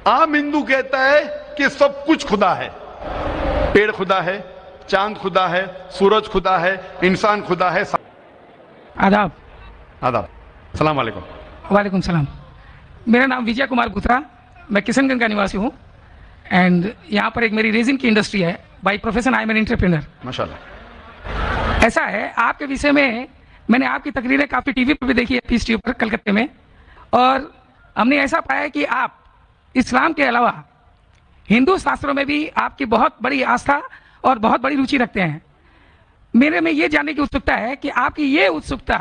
عام ہندو کہتا ہے کہ سب کچھ خدا ہے، پیڑ خدا ہے، چاند خدا ہے، سورج خدا ہے، انسان خدا ہے. آداب. آداب. السلام علیکم. وعلیکم السلام. میرا نام وجے کمار گترا، میں کشن گنج کا نواسی ہوں، اینڈ یہاں پر ایک میری ریزن کی انڈسٹری ہے. By profession I am an entrepreneur. ماشاء اللہ. ایسا ہے آپ کے وشے میں نے آپ کی تقریریں کافی ٹی وی پر بھی دیکھی ہے، پیس ٹی وی پر کلکتے میں، اور ہم نے ایسا پایا کہ آپ اسلام کے علاوہ ہندو شاستروں میں بھی آپ کی بہت بڑی آستھا اور بہت بڑی روچی رکھتے ہیں. میرے میں یہ جاننے کی اتسکتا ہے کہ آپ کی یہ اتسکتا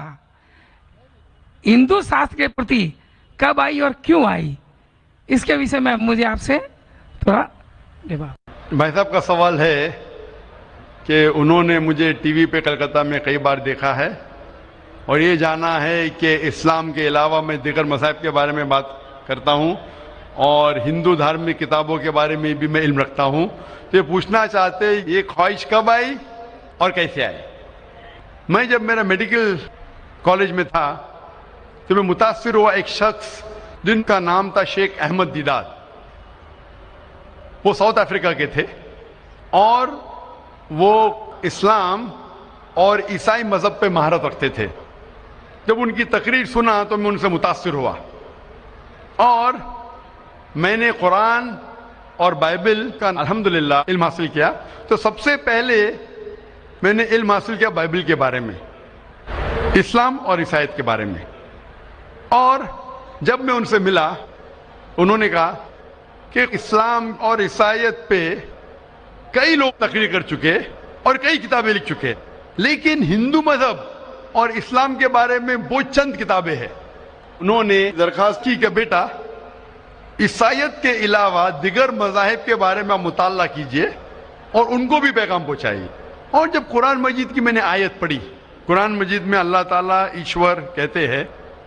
ہندو شاستر کے پرتی کب آئی اور کیوں آئی، اس کے وشے میں مجھے آپ سے تھوڑا بھائی صاحب کا سوال ہے کہ انہوں نے مجھے ٹی وی پہ کلکتہ میں کئی بار دیکھا ہے اور یہ جانا ہے کہ اسلام کے علاوہ میں دیگر مذاہب کے بارے میں بات کرتا ہوں اور ہندو دھارمک کتابوں کے بارے میں بھی میں علم رکھتا ہوں. تو یہ پوچھنا چاہتے یہ خواہش کب آئی اور کیسے آئی. میں جب میرا میڈیکل کالج میں تھا تو میں متاثر ہوا ایک شخص جن کا نام تھا شیخ احمد دیدار. وہ ساؤتھ افریقہ کے تھے اور وہ اسلام اور عیسائی مذہب پہ مہارت رکھتے تھے. جب ان کی تقریر سنا تو میں ان سے متاثر ہوا اور میں نے قرآن اور بائبل کا الحمدللہ علم حاصل کیا. تو سب سے پہلے میں نے علم حاصل کیا بائبل کے بارے میں، اسلام اور عیسائیت کے بارے میں. اور جب میں ان سے ملا انہوں نے کہا کہ اسلام اور عیسائیت پہ کئی لوگ تقریر کر چکے اور کئی کتابیں لکھ چکے، لیکن ہندو مذہب اور اسلام کے بارے میں وہ چند کتابیں ہیں. انہوں نے درخواست کی کہ بیٹا عیسائیت کے علاوہ دیگر مذاہب کے بارے میں آپ مطالعہ کیجئے اور ان کو بھی پیغام پہنچائیے. اور جب قرآن مجید کی میں نے آیت پڑھی، قرآن مجید میں اللہ تعالیٰ ایشور کہتے ہیں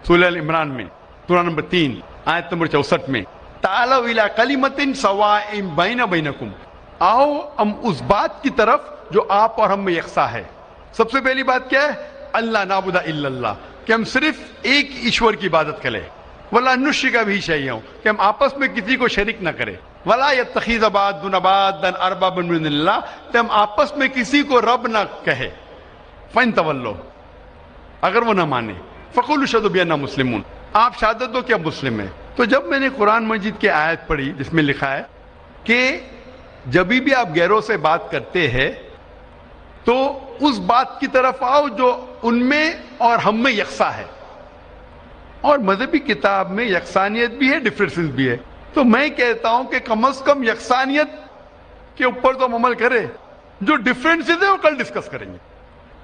سورہ عمران میں سورہ نمبر 3 آیت نمبر 64 میں تعالوا الی کلمۃ سواء بینکم، آؤ ہم اس بات کی طرف جو آپ اور ہم میں یکساں ہے. سب سے پہلی بات کیا ہے؟ اللہ نعبد الا اللہ، کہ ہم صرف ایک ایشور کی عبادت کریں. ولا نشرک بہ شیئا، کہ ہم آپس میں کسی کو شریک نہ کریں. ولا یتخذ بعضنا بعضا اربابا من دون اللہ، کہ ہم آپس میں کسی کو رب نہ کہے. فإن تولوا، اگر وہ نہ مانے، فقولوا اشہدوا بأننا مسلمون، آپ شہادت دو کہ آپ مسلم ہیں. تو جب میں نے قرآن مجید کی آیت پڑھی جس میں لکھا ہے کہ جب بھی آپ غیروں سے بات کرتے ہیں تو اس بات کی طرف آؤ جو ان میں اور ہم میں یکساں ہے. اور مذہبی کتاب میں یکسانیت بھی ہے، ڈفرینسز بھی ہے. تو میں کہتا ہوں کہ کم از کم یکسانیت کے اوپر تو ہم عمل کریں، جو ڈفرینسز ہے وہ کل ڈسکس کریں گے.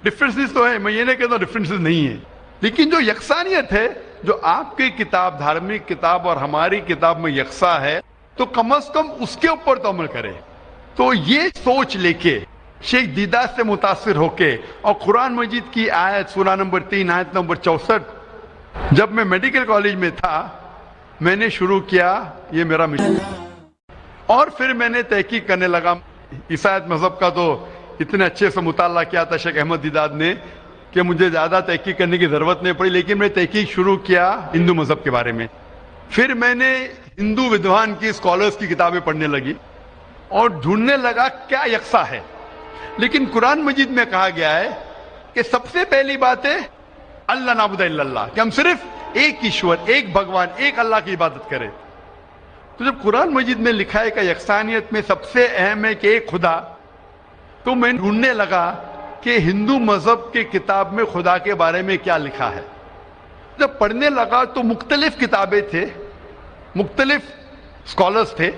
ڈفرینسز تو ہے، میں یہ نہیں کہتا ہوں ڈفرینسز نہیں ہے، لیکن جو یکسانیت ہے، جو آپ کی کتاب دھارمک کتاب اور ہماری کتاب میں یکساں ہے، تو کم از کم اس کے اوپر تو عمل کریں. تو یہ سوچ لے کے شیخ دیدار سے متاثر ہو کے اور قرآن مجید کی آیت سورہ نمبر 3 آیت نمبر 64 جب میں میڈیکل کالج میں تھا میں نے شروع کیا یہ میرا مشن. اور پھر میں نے تحقیق کرنے لگا. عیسائیت مذہب کا تو اتنے اچھے سے مطالعہ کیا تھا شیخ احمد دیدار نے کہ مجھے زیادہ تحقیق کرنے کی ضرورت نہیں پڑی، لیکن میں تحقیق شروع کیا ہندو مذہب کے بارے میں. پھر میں نے ہندو ودوان کی اسکالرز کی کتابیں پڑھنے لگی اور ڈھونڈنے لگا کیا یکساں ہے. لیکن قرآن مجید میں کہا گیا ہے کہ سب سے پہلی بات ہے اللہ نعبد الا اللہ، کہ ہم صرف ایک ایشور، ایک بھگوان، ایک اللہ کی عبادت کریں. تو جب قرآن مجید میں لکھا ہے کہ یکسانیت میں سب سے اہم ہے کہ ایک خدا، تو میں ڈھونڈنے لگا کہ ہندو مذہب کے کتاب میں خدا کے بارے میں کیا لکھا ہے. جب پڑھنے لگا تو مختلف کتابیں تھے، مختلف اسکالرز تھے.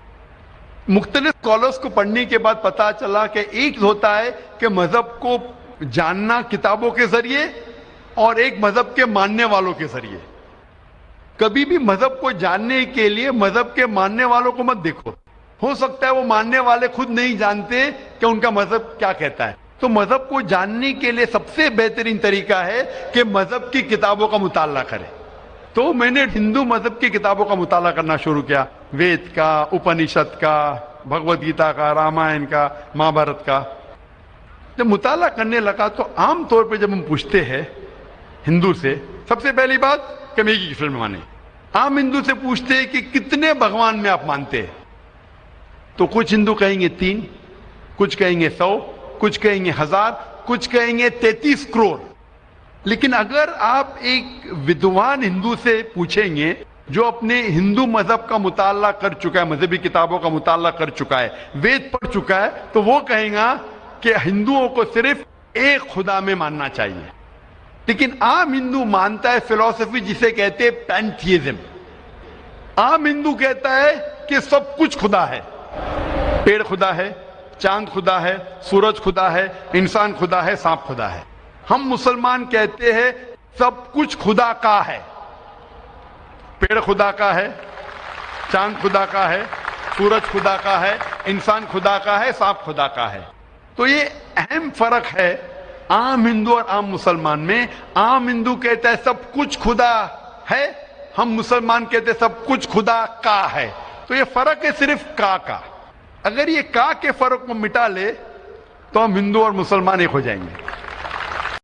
مختلف اسکالرز کو پڑھنے کے بعد پتا چلا کہ ایک ہوتا ہے کہ مذہب کو جاننا کتابوں کے ذریعے اور ایک مذہب کے ماننے والوں کے ذریعے. کبھی بھی مذہب کو جاننے کے لیے مذہب کے ماننے والوں کو مت دیکھو، ہو سکتا ہے وہ ماننے والے خود نہیں جانتے کہ ان کا مذہب کیا کہتا ہے. تو مذہب کو جاننے کے لیے سب سے بہترین طریقہ ہے کہ مذہب کی کتابوں کا مطالعہ کرے. تو میں نے ہندو مذہب کی کتابوں کا مطالعہ کرنا شروع کیا، وید کا، اپنشد کا، بھگوت گیتا کا، رامائن کا، مہابھارت کا. جب مطالعہ کرنے لگا تو عام طور پہ جب ہم پوچھتے ہیں ہندو سے، سب سے پہلی بات کہ ہم ایک ہی ایشور میں مانیں. عام ہندو سے پوچھتے ہیں کہ کتنے بھگوان میں آپ مانتے ہیں، تو کچھ ہندو کہیں گے 3، کچھ کہیں گے 100، کچھ کہیں گے 1000، کچھ کہیں گے 33 کروڑ۔ لیکن اگر آپ ایک ودوان ہندو سے پوچھیں گے جو اپنے ہندو مذہب کا مطالعہ کر چکا ہے، مذہبی کتابوں کا مطالعہ کر چکا ہے، وید پڑھ چکا ہے، تو وہ کہیں گا کہ ہندوؤں کو صرف ایک خدا میں ماننا چاہیے۔ لیکن عام ہندو مانتا ہے فلسفی جسے کہتے ہیں پینتھیزم۔ عام ہندو کہتا ہے کہ سب کچھ خدا ہے، پیڑ خدا ہے، چاند خدا ہے، سورج خدا ہے، انسان خدا ہے، سانپ خدا ہے۔ ہم مسلمان کہتے ہیں سب کچھ خدا کا ہے، پیڑ خدا کا ہے، چاند خدا کا ہے، سورج خدا کا ہے، انسان خدا کا ہے، سانپ خدا کا ہے۔ تو یہ اہم فرق ہے عام ہندو اور عام مسلمان میں۔ عام ہندو کہتا ہے سب کچھ خدا ہے، ہم مسلمان کہتے ہیں سب کچھ خدا کا ہے۔ تو یہ فرق ہے صرف کا۔ اگر یہ کا کے فرق کو مٹا لے تو ہم ہندو اور مسلمان ایک ہو جائیں گے۔